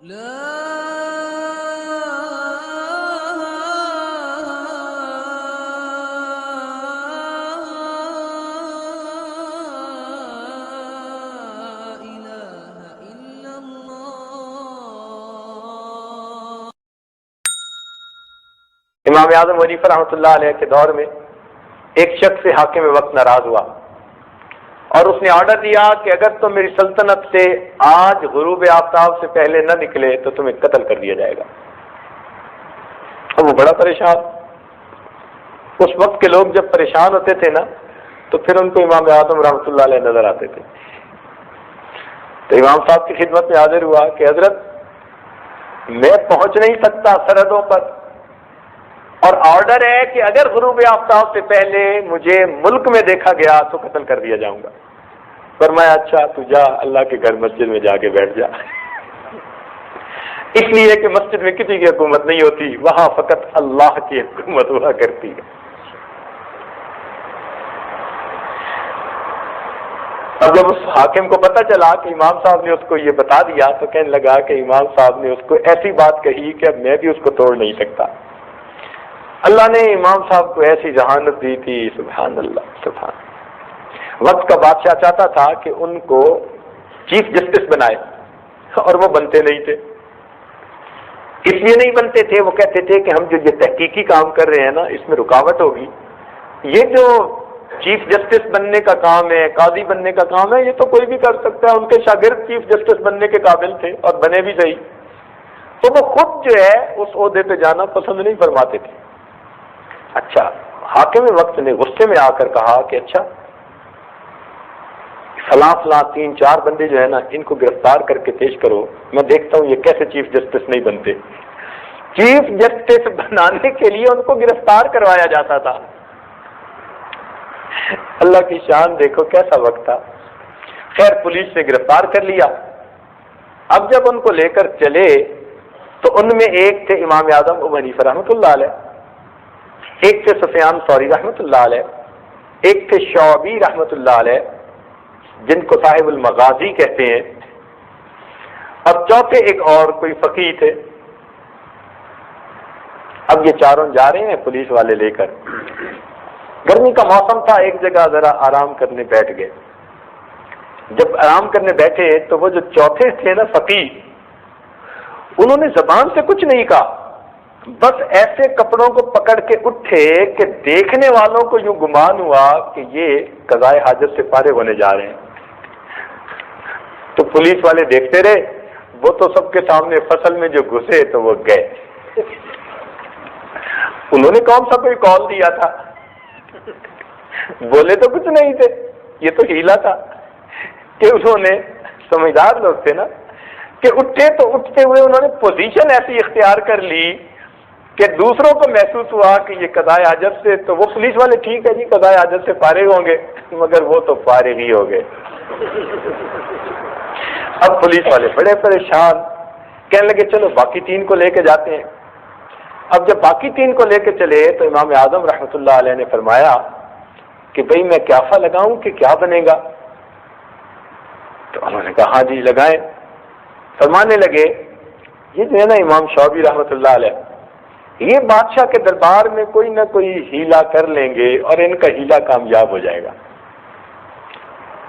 امام اعظم حنیفہ رحمۃ اللہ علیہ کے دور میں ایک شخص سے حاکم وقت ناراض ہوا اور اس نے آرڈر دیا کہ اگر تم میری سلطنت سے آج غروب آفتاب سے پہلے نہ نکلے تو تمہیں قتل کر دیا جائے گا۔ اب وہ بڑا پریشان، اس وقت کے لوگ جب پریشان ہوتے تھے نا تو پھر ان کو امام اعظم رحمۃ اللہ علیہ نظر آتے تھے، تو امام صاحب کی خدمت میں حاضر ہوا کہ حضرت میں پہنچ نہیں سکتا سرحدوں پر، اور آرڈر ہے کہ اگر غروب آفتاب سے پہلے مجھے ملک میں دیکھا گیا تو قتل کر دیا جاؤں گا۔ فرمایا اچھا تو جا اللہ کے گھر مسجد میں جا کے بیٹھ جا، اس لیے کہ مسجد میں کسی کی حکومت نہیں ہوتی، وہاں فقط اللہ کی حکومت ہوا کرتی ہے۔ اب جب اس حاکم کو پتہ چلا کہ امام صاحب نے اس کو یہ بتا دیا تو کہنے لگا کہ امام صاحب نے اس کو ایسی بات کہی کہ اب میں بھی اس کو توڑ نہیں سکتا۔ اللہ نے امام صاحب کو ایسی ذہانت دی تھی، سبحان اللہ سبحان۔ وقت کا بادشاہ چاہتا تھا کہ ان کو چیف جسٹس بنائے اور وہ بنتے نہیں تھے۔ اس لیے نہیں بنتے تھے، وہ کہتے تھے کہ ہم جو یہ تحقیقی کام کر رہے ہیں نا اس میں رکاوٹ ہوگی، یہ جو چیف جسٹس بننے کا کام ہے، قاضی بننے کا کام ہے، یہ تو کوئی بھی کر سکتا ہے۔ ان کے شاگرد چیف جسٹس بننے کے قابل تھے اور بنے بھی صحیح، تو وہ خود جو ہے اس عہدے پہ جانا پسند نہیں فرماتے تھے۔ اچھا حاکم وقت نے غصے میں آ کر کہا کہ اچھا فلاں 3-4 بندے جو ہے نا ان کو گرفتار کر کے پیش کرو، میں دیکھتا ہوں یہ کیسے چیف جسٹس نہیں بنتے۔ چیف جسٹس بنانے کے لیے ان کو گرفتار کروایا جاتا تھا۔ اللہ کی شان دیکھو کیسا وقت تھا۔ خیر پولیس نے گرفتار کر لیا۔ اب جب ان کو لے کر چلے تو ان میں ایک تھے امام اعظم ابو حنیفہ رحمۃ اللہ علیہ، ایک تھے سفیان ثوری رحمۃ اللہ علیہ، ایک تھے شعبی رحمۃ اللہ علیہ جن کو صاحب المغازی کہتے ہیں، اور چوتھے ایک اور کوئی فقیہ تھے۔ اب یہ چاروں جا رہے ہیں پولیس والے لے کر، گرمی کا موسم تھا، ایک جگہ ذرا آرام کرنے بیٹھ گئے۔ جب آرام کرنے بیٹھے تو وہ جو چوتھے تھے نا فقیہ، انہوں نے زبان سے کچھ نہیں کہا، بس ایسے کپڑوں کو پکڑ کے اٹھے کہ دیکھنے والوں کو یوں گمان ہوا کہ یہ قضائے حاجت سے فارغ ہونے جا رہے ہیں۔ تو پولیس والے دیکھتے رہے، وہ تو سب کے سامنے فصل میں جو گھسے تو وہ گئے۔ انہوں نے کون سا کوئی کال دیا تھا، بولے تو کچھ نہیں تھے، یہ تو ہیلا تھا کہ انہوں نے، سمجھدار لوگ تھے نا، کہ اٹھے تو اٹھتے ہوئے انہوں نے پوزیشن ایسی اختیار کر لی کہ دوسروں کو محسوس ہوا کہ یہ قضائے حاجت سے، تو وہ پولیس والے ٹھیک ہے جی قضائے حاجت سے فارغ ہوں گے، مگر وہ تو فارغ ہی ہو گئے۔ اب پولیس والے بڑے پریشان، کہنے لگے چلو باقی 3 کو لے کے جاتے ہیں۔ اب جب باقی 3 کو لے کے چلے تو امام اعظم رحمۃ اللہ علیہ نے فرمایا کہ بھئی میں قیافہ لگاؤں کہ کیا بنے گا؟ تو انہوں نے کہا ہاں جی لگائیں۔ فرمانے لگے یہ جو ہے نا امام شعبی رحمۃ اللہ علیہ، یہ بادشاہ کے دربار میں کوئی نہ کوئی ہیلا کر لیں گے اور ان کا ہیلا کامیاب ہو جائے گا۔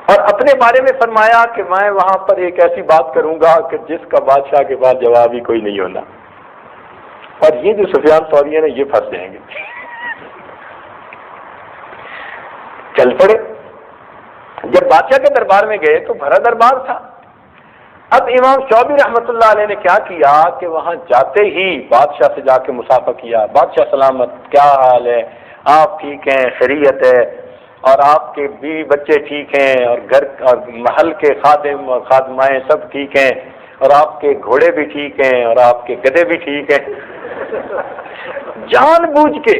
اور اپنے بارے میں فرمایا کہ میں وہاں پر ایک ایسی بات کروں گا کہ جس کا بادشاہ کے بعد جواب ہی کوئی نہیں ہونا، اور یہ جو سفیان ثوری ہے نا یہ پھنس جائیں گے۔ چل پڑے۔ جب بادشاہ کے دربار میں گئے تو بھرا دربار تھا۔ اب امام شعبی رحمۃ اللہ علیہ نے کیا کیا کہ وہاں جاتے ہی بادشاہ سے جا کے مصافحہ کیا، بادشاہ سلامت، کیا حال ہے، آپ ٹھیک ہیں، خیریت ہے، اور آپ کے بیوی بچے ٹھیک ہیں، اور گھر اور محل کے خادم اور خادمائیں سب ٹھیک ہیں، اور آپ کے گھوڑے بھی ٹھیک ہیں، اور آپ کے گدھے بھی ٹھیک ہیں۔ جان بوجھ کے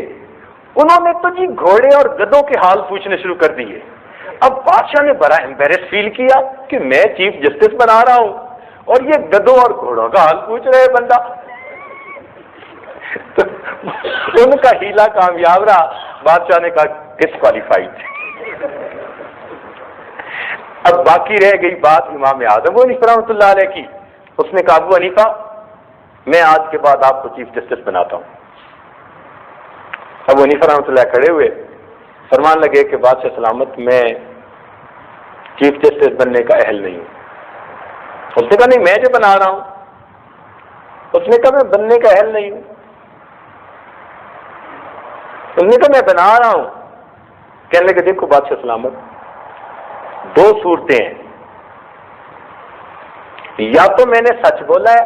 انہوں نے تو جی گھوڑے اور گدھوں کے حال پوچھنے شروع کر دیے۔ اب بادشاہ نے بڑا امبیرس فیل کیا کہ میں چیف جسٹس بنا رہا ہوں اور یہ گدھوں اور گھوڑوں کا حال پوچھ رہے بندہ۔ تو ان کا ہیلا کامیاب رہا، بادشاہ نے کہا ڈسکوالیفائڈ۔ اب باقی رہ گئی بات امام اعظم رحمۃ اللہ علیہ کی۔ اس نے کہا ابو حنیفہ میں آج کے بعد آپ کو چیف جسٹس بناتا ہوں. ابو حنیفہ رحمۃ اللہ کھڑے ہوئے فرمان لگے کہ بادشاہ سلامت میں چیف جسٹس بننے کا اہل نہیں ہوں. اس نے کہا نہیں میں جو بنا رہا ہوں. اس نے کہا میں بننے کا اہل نہیں ہوں. اس نے کہا میں بنا رہا ہوں. کہنے لگے دیکھو بادشاہ سلامت دو صورتیں ہیں, یا تو میں نے سچ بولا ہے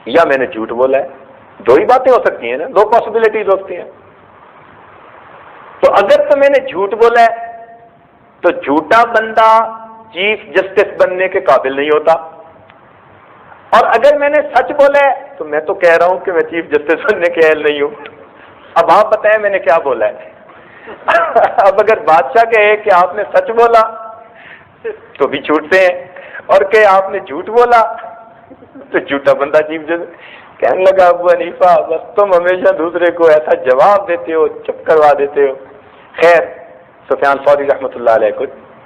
یا میں نے جھوٹ بولا ہے. دو ہی باتیں ہو سکتی ہیں نا, دو پاسبلٹیز ہوتی ہیں. تو اگر تو میں نے جھوٹ بولا ہے تو جھوٹا بندہ چیف جسٹس بننے کے قابل نہیں ہوتا, اور اگر میں نے سچ بولا ہے تو میں تو کہہ رہا ہوں کہ میں چیف جسٹس بننے کے اہل نہیں ہوں. اب آپ بتائیں میں نے کیا بولا ہے. اب اگر بادشاہ کہے کہ آپ نے سچ بولا تو بھی چھوٹتے ہیں, اور کہ آپ نے جھوٹ بولا تو جھوٹا بندہ چیف جسٹس. کہنے لگا ابو حنیفہ بس تم ہمیشہ دوسرے کو ایسا جواب دیتے ہو, چپ کروا دیتے ہو. خیر سفیان ثوری رحمۃ اللہ علیہ کو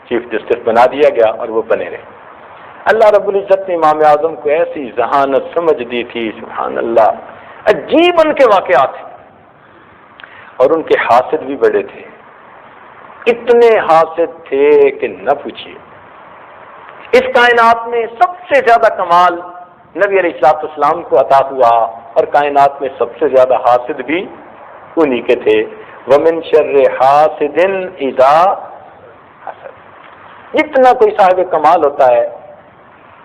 چیف جسٹس بنا دیا گیا اور وہ بنے رہے. اللہ رب العزت نے امام اعظم کو ایسی ذہانت سمجھ دی تھی, سبحان اللہ. عجیب ان کے واقعات تھے, اور ان کے حاسد بھی بڑے تھے. اتنے حاسد تھے کہ نہ پوچھیے. اس کائنات میں سب سے زیادہ کمال نبی علیہ الصلوۃ والسلام کو عطا ہوا, اور کائنات میں سب سے زیادہ حاسد بھی انہی کے تھے. ومن شر حاسد اذا حسد. جتنا کوئی صاحب کمال ہوتا ہے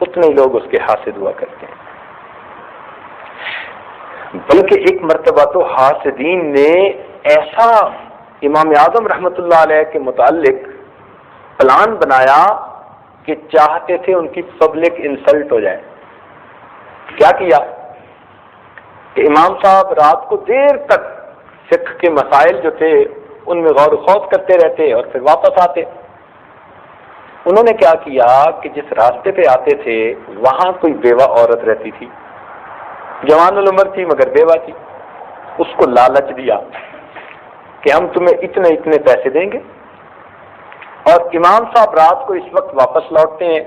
اتنے ہی لوگ اس کے حاسد ہوا کرتے ہیں. بلکہ ایک مرتبہ تو حاسدین نے ایسا امام اعظم رحمۃ اللہ علیہ کے متعلق پلان بنایا کہ چاہتے تھے ان کی پبلک انسلٹ ہو جائے. کیا کیا کہ امام صاحب رات کو دیر تک فقہ کے مسائل جو تھے ان میں غور و خوض کرتے رہتے اور پھر واپس آتے. انہوں نے کیا کیا کہ جس راستے پہ آتے تھے وہاں کوئی بیوہ عورت رہتی تھی, جوان العمر تھی مگر بیوہ تھی. اس کو لالچ دیا کہ ہم تمہیں اتنے اتنے پیسے دیں گے, اور امام صاحب رات کو اس وقت واپس لوٹتے ہیں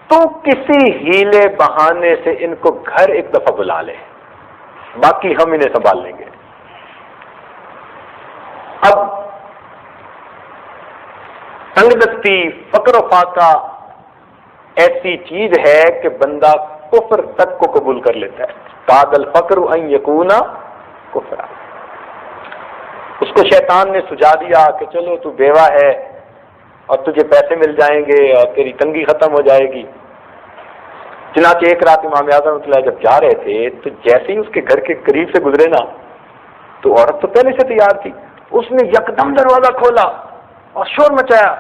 تو کسی ہیلے بہانے سے ان کو گھر ایک دفعہ بلا لیں, باقی ہم انہیں سنبھال لیں گے. اب تنگ دستی فقر و فاقہ ایسی چیز ہے کہ بندہ کفر تک کو قبول کر لیتا ہے. کاد الفقر ان یکونا کفرا. اس کو شیطان نے سجا دیا کہ چلو تو بیوہ ہے اور تجھے پیسے مل جائیں گے اور تیری تنگی ختم ہو جائے گی. چنانچہ ایک رات امام اعظم جب جا رہے تھے تو جیسے ہی اس کے گھر کے قریب سے گزرے نا تو عورت تو پہلے سے تیار تھی. اس نے یکدم دروازہ کھولا اور شور مچایا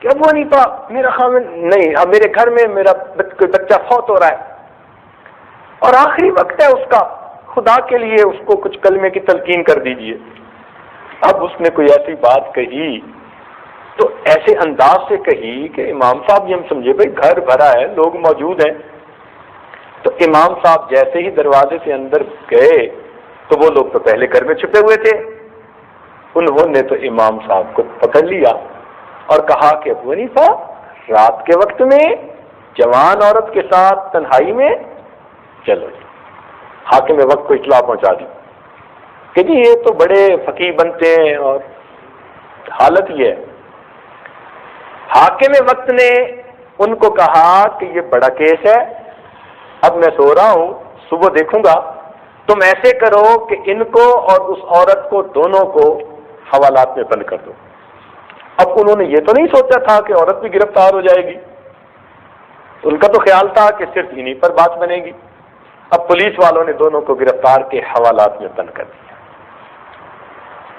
کہ ابو حنیفہ میرا خامن نہیں, اب میرے گھر میں میرا کوئی بچہ فوت ہو رہا ہے اور آخری وقت ہے اس کا, خدا کے لیے اس کو کچھ کلمے کی تلقین کر دیجئے. اب اس نے کوئی ایسی بات کہی تو ایسے انداز سے کہی کہ امام صاحب یہ ہم سمجھے بھائی گھر بھرا ہے, لوگ موجود ہیں. تو امام صاحب جیسے ہی دروازے سے اندر گئے تو وہ لوگ تو پہلے گھر میں چھپے ہوئے تھے, انہوں نے تو امام صاحب کو پکڑ لیا اور کہا کہ ابو حنیفہ رات کے وقت میں جوان عورت کے ساتھ تنہائی میں, چلو جی. حاکم وقت کو اطلاع پہنچا دی کہ جی یہ تو بڑے فقیہ بنتے ہیں, اور حالت یہ ہے. حاکم وقت نے ان کو کہا کہ یہ بڑا کیس ہے, اب میں سو رہا ہوں, صبح دیکھوں گا. تم ایسے کرو کہ ان کو اور اس عورت کو دونوں کو حوالات میں بند کر دو. اب انہوں نے یہ تو نہیں سوچا تھا کہ عورت بھی گرفتار ہو جائے گی, ان کا تو خیال تھا کہ صرف انہی پر بات بنے گی. اب پولیس والوں نے دونوں کو گرفتار کے حوالات میں بند کر دیا.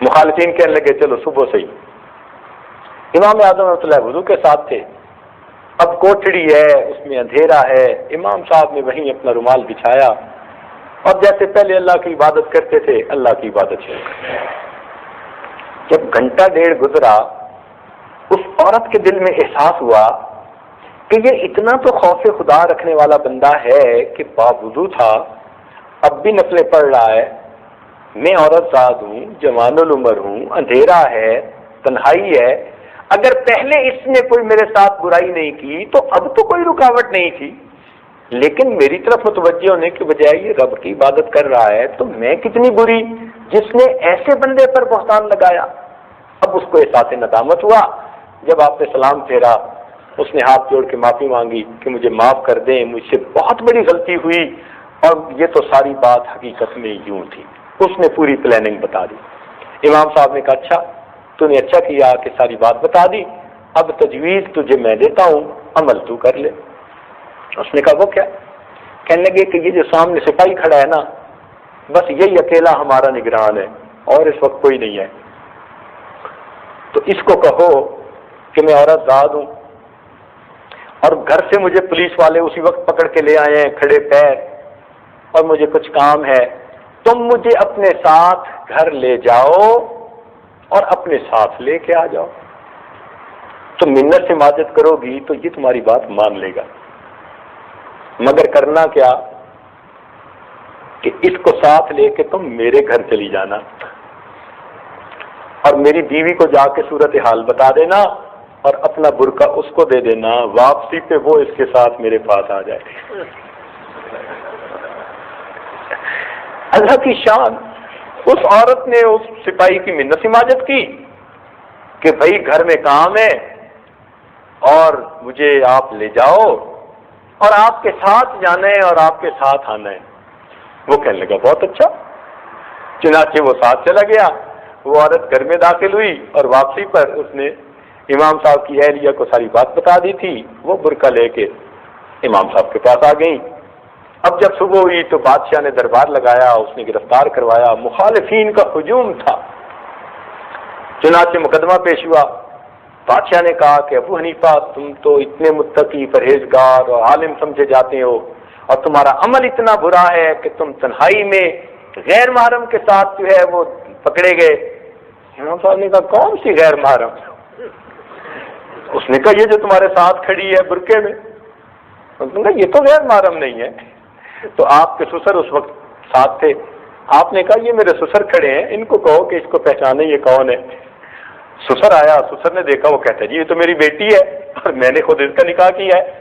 مخالفین کہنے لگے چلو صبح سے ہی. امام اعظم رحمۃ اللہ وضو کے ساتھ تھے, اب کوٹڑی ہے, اس میں اندھیرا ہے. امام صاحب نے وہیں اپنا رومال بچھایا اور جیسے پہلے اللہ کی عبادت کرتے تھے اللہ کی عبادت شروع کر. جب گھنٹہ ڈیڑھ گزرا اس عورت کے دل میں احساس ہوا کہ یہ اتنا تو خوف خدا رکھنے والا بندہ ہے کہ باوضو تھا, اب بھی نفلیں پڑھ رہا ہے. میں عورت زاد ہوں, جوان العمر ہوں, اندھیرا ہے, تنہائی ہے. اگر پہلے اس نے کوئی میرے ساتھ برائی نہیں کی تو اب تو کوئی رکاوٹ نہیں تھی, لیکن میری طرف متوجہ ہونے کے بجائے یہ رب کی عبادت کر رہا ہے، تو میں کتنی بری جس نے ایسے بندے پر بہتان لگایا۔ اب اس کو احساس ندامت ہوا۔ جب آپ نے سلام پھیرا، اس نے ہاتھ جوڑ کے معافی مانگی کہ مجھے معاف کر دیں، مجھ سے بہت بڑی غلطی ہوئی، اور یہ تو ساری بات حقیقت میں یوں تھی۔ اس نے پوری پلاننگ بتا دی۔ امام صاحب نے کہا اچھا تو نے اچھا کیا کہ ساری بات بتا دی، اب تجویز تجھے میں دیتا ہوں، عمل تو کر لے۔ اس نے کہا وہ کیا؟ کہنے لگے کہ یہ جو سامنے سپاہی کھڑا ہے نا، بس یہی اکیلا ہمارا نگران ہے اور اس وقت کوئی نہیں ہے، تو اس کو کہو کہ میں عورت زاد ہوں اور گھر سے مجھے پولیس والے اسی وقت پکڑ کے لے آئے ہیں کھڑے پیر، اور مجھے کچھ کام ہے، تم مجھے اپنے ساتھ گھر لے جاؤ اور اپنے ساتھ لے کے آ جاؤ، تم منت سے ماجت کرو گی تو یہ تمہاری بات مان لے گا، مگر کرنا کیا کہ اس کو ساتھ لے کے تم میرے گھر چلی جانا اور میری بیوی کو جا کے صورتحال بتا دینا اور اپنا برقع اس کو دے دینا، واپسی پہ وہ اس کے ساتھ میرے پاس آ جائے۔ اللہ کی شان، اس عورت نے اس سپاہی کی منت سماجت کی کہ بھائی گھر میں کام ہے اور مجھے آپ لے جاؤ اور آپ کے ساتھ جانا ہے اور آپ کے ساتھ آنا ہے۔ وہ کہنے لگا بہت اچھا، چنانچہ وہ ساتھ چلا گیا۔ وہ عورت گھر میں داخل ہوئی اور واپسی پر اس نے امام صاحب کی اہلیہ کو ساری بات بتا دی تھی، وہ برقع لے کے امام صاحب کے پاس آ گئیں۔ اب جب صبح ہوئی تو بادشاہ نے دربار لگایا، اس نے گرفتار کروایا، مخالفین کا ہجوم تھا، چنانچہ مقدمہ پیش ہوا۔ بادشاہ نے کہا کہ ابو حنیفہ تم تو اتنے متقی پرہیزگار اور عالم سمجھے جاتے ہو اور تمہارا عمل اتنا برا ہے کہ تم تنہائی میں غیر محرم کے ساتھ جو ہے وہ پکڑے گئے۔ امام صاحب نے کہا کون سی غیر محرم؟ اس نے کہا یہ جو تمہارے ساتھ کھڑی ہے برقعے میں۔ اس نے کہا یہ تو غیر محرم نہیں ہے۔ تو آپ کے سسر اس وقت ساتھ تھے، آپ نے کہا یہ میرے سسر کھڑے ہیں، ان کو کہو کہ اس کو پہچانے یہ کون ہے۔ سسر آیا، سسر نے دیکھا، وہ کہتا ہے جی یہ تو میری بیٹی ہے اور میں نے خود اس کا نکاح کیا ہے۔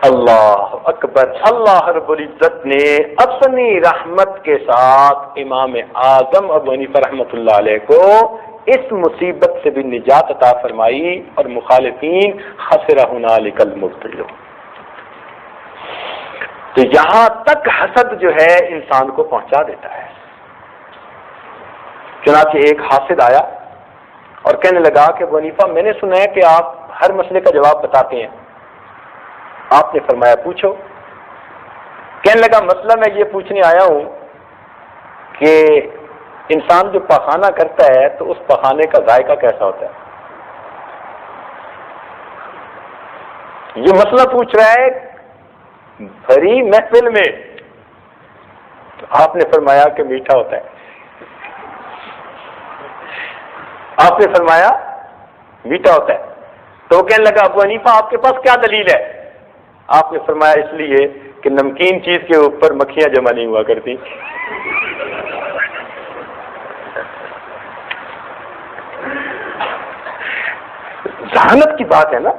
اللہ اکبر، اللہ رب العزت نے اپنی رحمت کے ساتھ امام اعظم ابو حنیفہ رحمۃ اللہ علیہ کو اس مصیبت سے بھی نجات عطا فرمائی، اور مخالفین خسر ہنالک المبطلون۔ تو یہاں تک حسد جو ہے انسان کو پہنچا دیتا ہے۔ چنانچہ ایک حاسد آیا اور کہنے لگا کہ ابو حنیفہ میں نے سنا ہے کہ آپ ہر مسئلے کا جواب بتاتے ہیں۔ آپ نے فرمایا پوچھو۔ کہنے لگا مسئلہ میں یہ پوچھنے آیا ہوں کہ انسان جو پخانہ کرتا ہے تو اس پخانے کا ذائقہ کیسا ہوتا ہے؟ یہ مسئلہ پوچھ رہا ہے بھری محفل میں۔ تو آپ نے فرمایا کہ میٹھا ہوتا ہے۔ آپ نے فرمایا میٹھا ہوتا ہے۔ تو وہ کہنے لگا ابو حنیفہ آپ کے پاس کیا دلیل ہے؟ آپ نے فرمایا اس لیے کہ نمکین چیز کے اوپر مکھیاں جمع نہیں ہوا کرتی۔ ذہانت کی بات ہے نا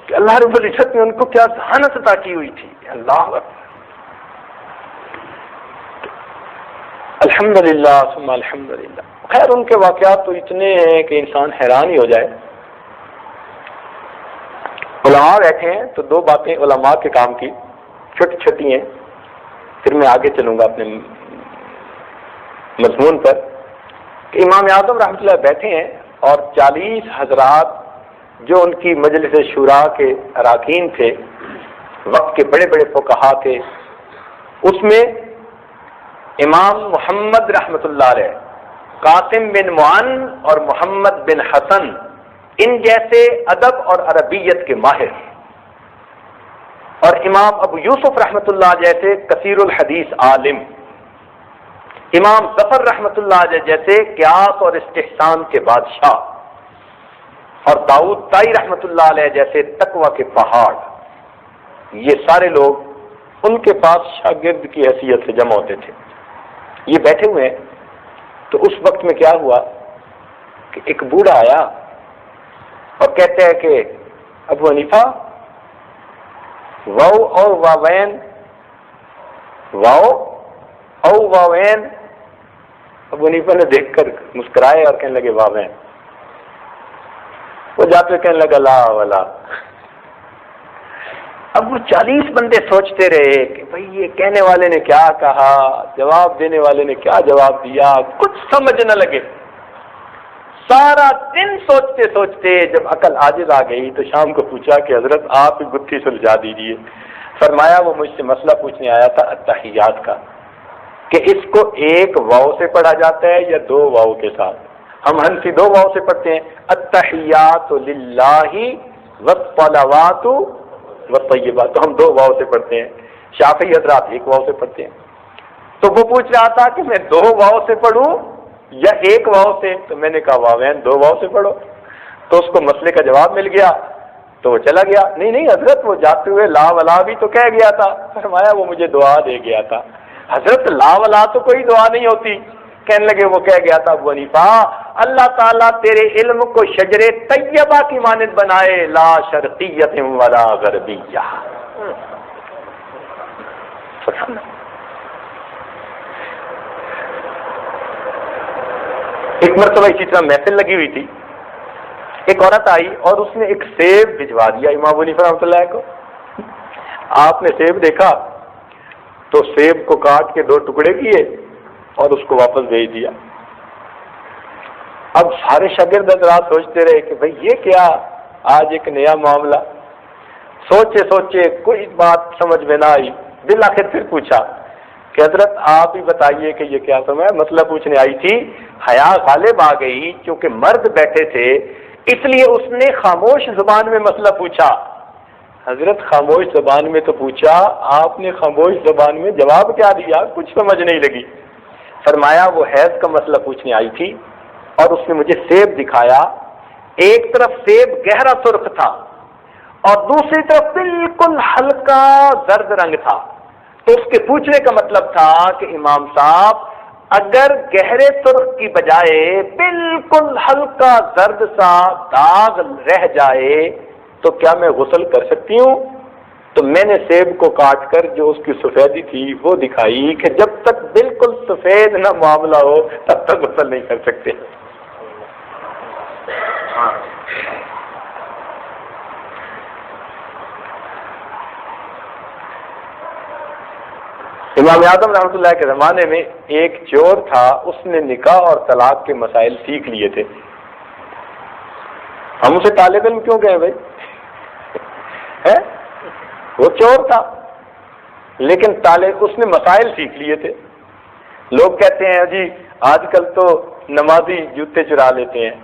کہ اللہ رب العزت نے ان کو کیا ذہانت عطا کی ہوئی تھی۔ اللہ الحمدللہ ثم الحمدللہ۔ خیر ان کے واقعات تو اتنے ہیں کہ انسان حیران ہی ہو جائے۔ علماء بیٹھے ہیں تو دو باتیں علماء کے کام کی چھوٹی چھوٹی ہیں، پھر میں آگے چلوں گا اپنے مضمون پر، کہ امام اعظم رحمۃ اللہ بیٹھے ہیں اور 40 حضرات جو ان کی مجلس شورا کے اراکین تھے، وقت کے بڑے بڑے فقہا تھے، اس میں امام محمد رحمۃ اللہ علیہ، قاسم بن معن اور محمد بن حسن ان جیسے ادب اور عربیت کے ماہر، اور امام ابو یوسف رحمۃ اللہ جیسے کثیر الحدیث عالم، امام ظفر رحمۃ اللہ علیہ جیسے قیاس اور استحسان کے بادشاہ، اور داؤد طائی رحمۃ اللہ علیہ جیسے تقوی کے پہاڑ، یہ سارے لوگ ان کے پاس شاگرد کی حیثیت سے جمع ہوتے تھے۔ یہ بیٹھے ہوئے ہیں تو اس وقت میں کیا ہوا کہ ایک بوڑھا آیا اور کہتے ہیں کہ ابو حنیفہ واو اور واوین، واو او واوین. ابو حنیفہ نے دیکھ کر مسکرائے اور کہنے لگے واوین. وہ جاتے کہنے لگا لا ولا. اب وہ 40 بندے سوچتے رہے کہ بھئی یہ کہنے والے نے کیا کہا، جواب دینے والے نے کیا جواب دیا، کچھ سمجھ نہ لگے. سارا دن سوچتے سوچتے جب عقل عاجز آ گئی تو شام کو پوچھا کہ حضرت آپ ہی گتھی سلجھا دیجیے. فرمایا وہ مجھ سے مسئلہ پوچھنے آیا تھا التحیات کا، کہ اس کو ایک واو سے پڑھا جاتا ہے یا 2 واو کے ساتھ. ہم حنفی 2 واو سے پڑھتے ہیں، التحیات للہ والصلوات والطیبات، تو ہم 2 واو سے پڑھتے ہیں. شافعی حضرات 1 واو سے پڑھتے ہیں. تو وہ پوچھ رہا تھا کہ میں 2 واو سے پڑھوں یا 1 واو سے. تو میں نے کہا واوین 2 واو سے پڑھو. تو اس کو مسئلے کا جواب مل گیا تو وہ چلا گیا. نہیں حضرت وہ جاتے ہوئے لا ولا بھی تو کہہ گیا تھا. فرمایا وہ مجھے دعا دے گیا تھا. حضرت لا ولا تو کوئی دعا نہیں ہوتی. کہنے لگے وہ کہہ گیا تھا ابو حنیفہ اللہ تعالیٰ تیرے علم کو شجر طیبہ کی مانند بنائے، لا شرقیت ولا غربیہ. ایک مرتبہ اسی طرح محفل لگی ہوئی تھی. ایک عورت آئی اور اس نے ایک سیب بھجوا دیا امام ابو حنیفہ رحمۃ اللہ کو. آپ نے سیب دیکھا تو سیب کو کاٹ کے 2 ٹکڑے کیے اور اس کو واپس بھیج دیا. اب سارے شاگرد حضرات سوچتے رہے کہ بھئی یہ کیا آج ایک نیا معاملہ. سوچے سوچے کوئی بات سمجھ میں نہ آئی. بالآخر پھر پوچھا کہ حضرت آپ ہی بتائیے کہ یہ کیا. تو میں مسئلہ پوچھنے آئی تھی، حیا غالب آ گئی کیونکہ مرد بیٹھے تھے اس لیے اس نے خاموش زبان میں مسئلہ پوچھا. حضرت خاموش زبان میں تو پوچھا، آپ نے خاموش زبان میں جواب کیا دیا؟ کچھ سمجھ نہیں لگی. فرمایا وہ حیض کا مسئلہ پوچھنے آئی تھی اور اس نے مجھے سیب دکھایا. ایک طرف سیب گہرا سرخ تھا اور دوسری طرف بالکل ہلکا زرد رنگ تھا. تو اس کے پوچھنے کا مطلب تھا کہ امام صاحب اگر گہرے سرخ کی بجائے بالکل ہلکا زرد سا داغ رہ جائے تو کیا میں غسل کر سکتی ہوں؟ تو میں نے سیب کو کاٹ کر جو اس کی سفیدی تھی وہ دکھائی کہ جب تک بالکل سفید نہ معاملہ ہو تب تک غسل نہیں کر سکتے. امام اعظم رحمۃ اللہ کے زمانے میں ایک چور تھا، اس نے نکاح اور طلاق کے مسائل سیکھ لیے تھے. ہم اسے طالب علم کیوں کہیں بھائی؟ وہ چور تھا لیکن اس نے مسائل سیکھ لیے تھے. لوگ کہتے ہیں جی آج کل تو نمازی جوتے چرا لیتے ہیں.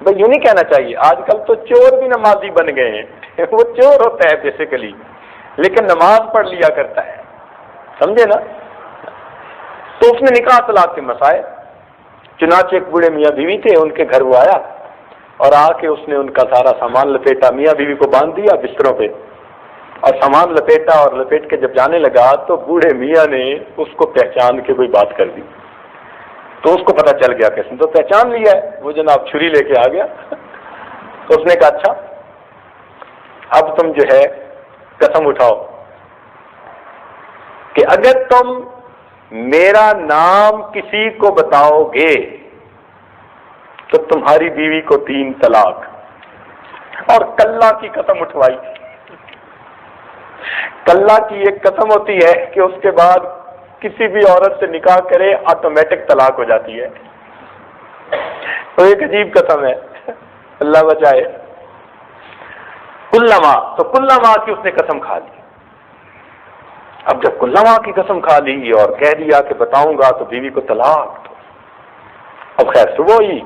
بھائی یوں نہیں کہنا چاہیے، آج کل تو چور بھی نمازی بن گئے ہیں. وہ چور ہوتا ہے بیسیکلی لیکن نماز پڑھ لیا کرتا ہے، سمجھے نا. تو اس نے نکاح طلاق کے مسائل، چنانچہ ایک بوڑھے میاں بیوی تھے، ان کے گھر وہ آیا اور آ کے اس نے ان کا سارا سامان لپیٹا. میاں بیوی کو باندھ دیا بستروں پہ اور سامان لپیٹا اور لپیٹ کے جب جانے لگا تو بوڑھے میاں نے اس کو پہچان کے کوئی بات کر دی. تو اس کو پتہ چل گیا کہ اس نے تو پہچان لیا ہے. وہ جناب چھری لے کے آ گیا. تو اس نے کہا اچھا اب تم جو ہے قسم اٹھاؤ کہ اگر تم میرا نام کسی کو بتاؤ گے تو تمہاری بیوی کو 3 طلاق. اور کلہ کی قسم اٹھوائی. کلہ کی ایک قسم ہوتی ہے کہ اس کے بعد کسی بھی عورت سے نکاح کرے آٹومیٹک طلاق ہو جاتی ہے. تو ایک عجیب قسم ہے، اللہ بچائے. کلما، تو کلما کی اس نے قسم کھا لی. اب جب کلما کی قسم کھا لی اور کہہ دیا کہ بتاؤں گا تو بیوی کو طلاق. اب خیر صبح ہوئی،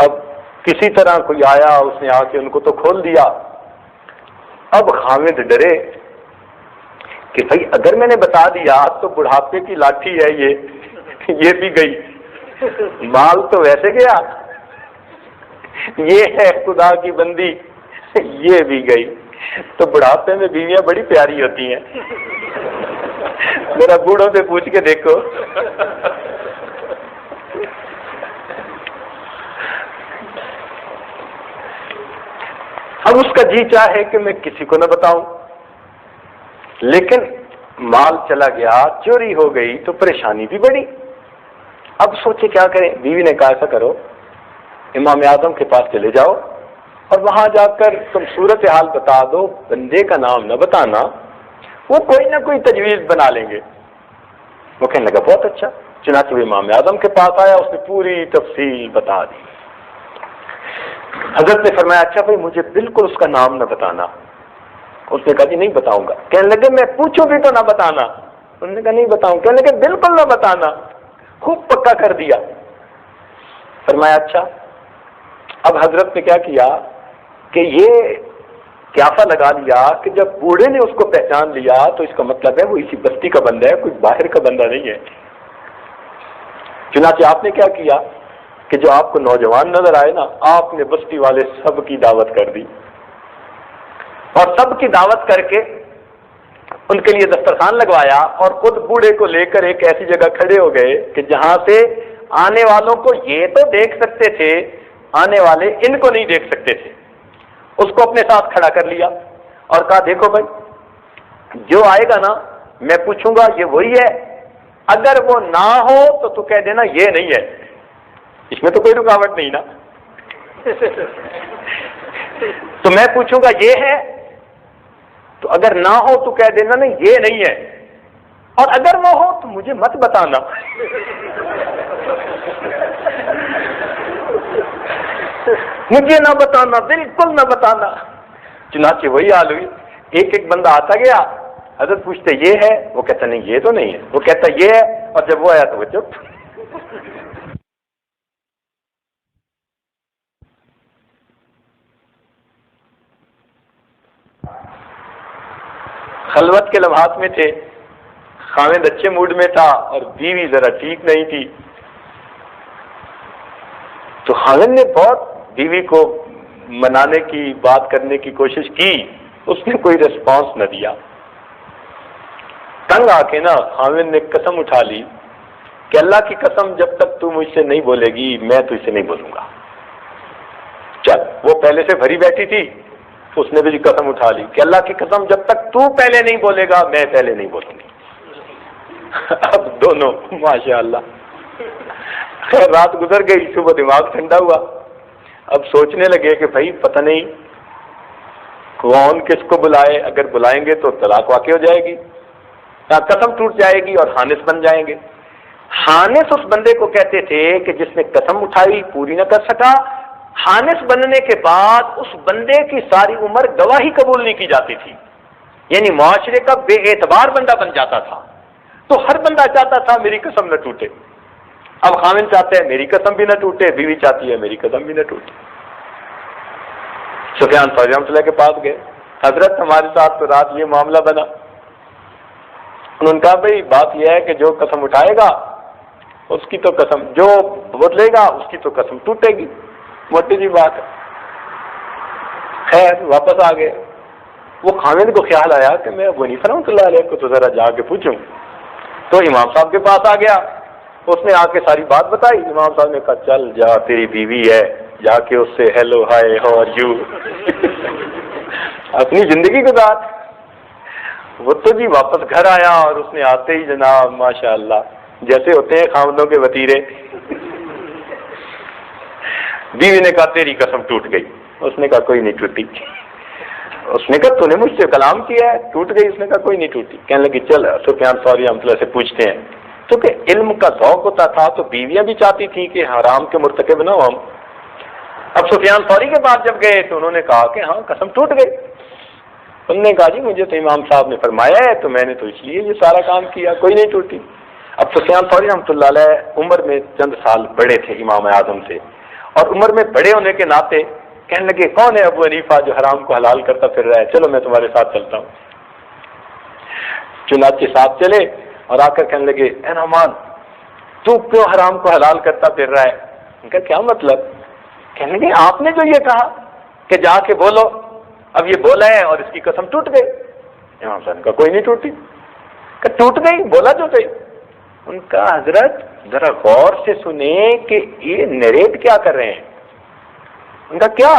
اب کسی طرح کوئی آیا، اس نے آ کے ان کو تو کھول دیا. اب خامد ڈرے کہ بھائی اگر میں نے بتا دیا تو بڑھاپے کی لاٹھی ہے یہ بھی گئی، مال تو ویسے گیا، یہ ہے خدا کی بندی یہ بھی گئی. تو بڑھاپے میں بیویاں بڑی پیاری ہوتی ہیں. میرا بوڑھوں سے پوچھ کے دیکھو. اب اس کا جی چاہے کہ میں کسی کو نہ بتاؤں. لیکن مال چلا گیا، چوری ہو گئی تو پریشانی بھی بڑی۔ اب سوچے کیا کریں؟ بیوی نے کہا ایسا کرو، امام اعظم کے پاس چلے جاؤ اور وہاں جا کر تم صورت حال بتا دو، بندے کا نام نہ بتانا، وہ کوئی نہ کوئی تجویز بنا لیں گے۔ وہ کہنے لگا بہت اچھا۔ چنانچہ وہ امام اعظم کے پاس آیا، اس نے پوری تفصیل بتا دی۔ حضرت نے فرمایا اچھا بھائی مجھے بالکل اس کا نام نہ بتانا۔ اس نے کہا جی نہیں بتاؤں گا۔ کہنے لگے میں پوچھوں بھی تو نہ بتانا۔ انہوں نے کہا نہیں بتاؤں۔ کہنے لگے بالکل نہ بتانا۔ خوب پکا کر دیا۔ فرمایا اچھا۔ اب حضرت نے کیا کیا کہ یہ قیافہ لگا لیا کہ جب بوڑھے نے اس کو پہچان لیا تو اس کا مطلب ہے وہ اسی بستی کا بندہ ہے، کوئی باہر کا بندہ نہیں ہے۔ چنانچہ آپ نے کیا کیا کہ جو آپ کو نوجوان نظر آئے نا، آپ نے بستی والے سب کی دعوت کر دی، اور سب کی دعوت کر کے ان کے لیے دسترخوان لگوایا، اور خود بوڑھے کو لے کر ایک ایسی جگہ کھڑے ہو گئے کہ جہاں سے آنے والوں کو یہ تو دیکھ سکتے تھے، آنے والے ان کو نہیں دیکھ سکتے تھے۔ اس کو اپنے ساتھ کھڑا کر لیا اور کہا دیکھو بھائی جو آئے گا نا میں پوچھوں گا یہ وہی ہے، اگر وہ نہ ہو تو تو کہہ دینا یہ نہیں ہے، اس میں تو کوئی رکاوٹ نہیں نا۔ تو میں پوچھوں گا یہ ہے، تو اگر نہ ہو تو کہہ دینا نہیں یہ نہیں ہے، اور اگر وہ ہو تو مجھے مت بتانا۔ مجھے نہ بتانا، بالکل نہ بتانا۔ چنانچہ وہی حال ہوئی، ایک ایک بندہ آتا گیا، حضرت پوچھتے یہ ہے، وہ کہتا نہیں یہ تو نہیں ہے، وہ کہتا یہ ہے، اور جب وہ آیا تو وہ چپ۔ خلوت کے لمحات میں تھے، خاوند اچھے موڈ میں تھا اور بیوی ذرا ٹھیک نہیں تھی، تو خاوند نے بہت بیوی کو منانے کی بات کرنے کی کوشش کی، اس نے کوئی ریسپانس نہ دیا۔ تنگ آ کے نا خاوند نے قسم اٹھا لی کہ اللہ کی قسم جب تک تو مجھ سے نہیں بولے گی میں تو اسے نہیں بولوں گا۔ چل وہ پہلے سے بھری بیٹھی تھی، اس نے بھی قسم اٹھا لی کہ اللہ کی قسم جب تک تو پہلے نہیں بولے گا میں پہلے نہیں بولوں گی۔ اب دونوں ماشاء اللہ، خیر رات گزر گئی، صبح دماغ ٹھنڈا ہوا، اب سوچنے لگے کہ بھائی پتہ نہیں کون کس کو بلائے، اگر بلائیں گے تو طلاق واقع ہو جائے گی، قسم ٹوٹ جائے گی اور حانث بن جائیں گے۔ حانث اس بندے کو کہتے تھے کہ جس نے قسم اٹھائی پوری نہ کر سکا، حانث بننے کے بعد اس بندے کی ساری عمر گواہی قبول نہیں کی جاتی تھی، یعنی معاشرے کا بے اعتبار بندہ بن جاتا تھا۔ تو ہر بندہ چاہتا تھا میری قسم نہ ٹوٹے۔ اب خاوند چاہتے ہیں میری قسم بھی نہ ٹوٹے، بیوی چاہتی ہے میری قسم بھی نہ ٹوٹے۔ سفیان ثوری رحمۃ اللہ کے پاس گئے، حضرت ہمارے ساتھ تو رات یہ معاملہ بنا۔ انہوں نے کہا بھائی بات یہ ہے کہ جو قسم اٹھائے گا اس کی تو قسم، جو بدلے گا اس کی تو قسم ٹوٹے گی، موٹی سی بات ہے۔ خیر واپس آ گئے، وہ خاوند کو خیال آیا کہ میں ابو حنیفہ رحمۃ اللہ علیہ کو تو ذرا جا کے پوچھوں، تو امام صاحب کے پاس آ گیا، اس نے آ کے ساری بات بتائی۔ امام صاحب نے کہا چل جا تیری بیوی ہے، جا کے اس سے hello hi how are you اپنی زندگی گزار۔ وہ تو جی واپس گھر آیا اور اس نے آتے ہی جناب ماشاء اللہ جیسے ہوتے ہیں خاوندوں کے وتیرے، بیوی نے کہا تیری قسم ٹوٹ گئی، اس نے کہا کوئی نہیں ٹوٹی۔ اس نے کہا تو نے مجھ سے کلام کیا ہے ٹوٹ گئی، اس نے کہا کوئی نہیں ٹوٹی۔ کہنے لگی چل سفیان ثوری رحمۃ اللہ سے پوچھتے ہیں، کیونکہ علم کا ذوق ہوتا تھا تو بیویاں بھی چاہتی تھیں کہ حرام کے مرتکب نہ ہو ہم۔ اب سفیان ثوری کے پاس جب گئے تو انہوں نے کہا کہ ہاں قسم ٹوٹ گئی۔ انہوں نے کہا جی مجھے تو امام صاحب نے فرمایا ہے تو میں نے تو اس لیے یہ سارا کام کیا، کوئی نہیں ٹوٹی۔ اب سفیان ثوری رحمۃ اللہ علیہ عمر میں چند سال بڑے تھے امام اعظم سے، اور عمر میں بڑے ہونے کے ناطے کہنے لگے کون ہے ابو حنیفہ جو حرام کو حلال کرتا پھر رہا ہے، چلو میں تمہارے ساتھ چلتا ہوں۔ چنانچہ ساتھ چلے اور آ کر کہنے لگے اے نعمان تو کیوں حرام کو حلال کرتا پھر رہا ہے؟ ان کا کیا مطلب؟ کہنے لگے آپ نے جو یہ کہا کہ جا کے بولو، اب یہ بولا ہے اور اس کی قسم ٹوٹ گئی۔ امام صاحب کا کوئی نہیں ٹوٹی، کہ ٹوٹ گئی بولا جو گئی۔ ان کا حضرت ذرا غور سے سنیں کہ یہ نیریٹ کیا کر رہے ہیں۔ ان کا کیا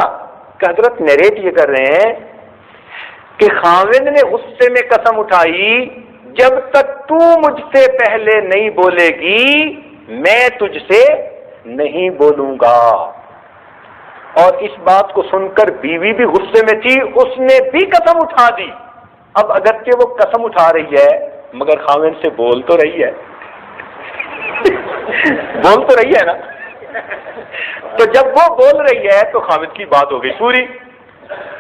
کہ حضرت نیریٹ یہ کر رہے ہیں کہ خاوند نے غصے میں قسم اٹھائی جب تک تو مجھ سے پہلے نہیں بولے گی میں تجھ سے نہیں بولوں گا. اور اس بات کو سن کر بیوی بھی غصے میں تھی، اس نے بھی قسم اٹھا دی. اب اگرچہ وہ قسم اٹھا رہی ہے مگر خاوند سے بول تو رہی ہے بول تو رہی ہے نا. تو جب وہ بول رہی ہے تو خاوند کی بات ہو گئی پوری.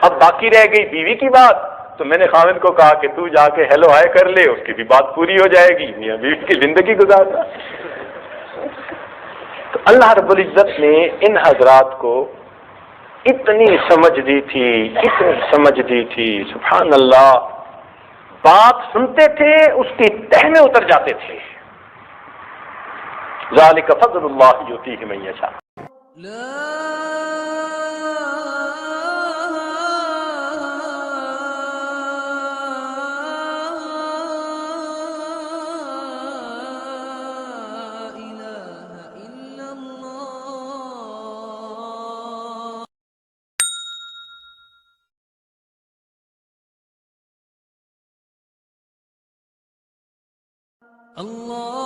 اب باقی رہ گئی بیوی کی بات. تو میں نے خاوند کو کہا کہ تو جا کے ہیلو ہائے کر لے، اس کی بھی بات پوری ہو جائے گی، میاں بیوی کی زندگی گزارنا. تو اللہ رب العزت نے ان حضرات کو اتنی سمجھ دی تھی، اتنی سمجھ دی تھی، سبحان اللہ. بات سنتے تھے اس کی تہ میں اتر جاتے تھے. ذالک فضل اللہ یؤتیہ من یشاء. اللہ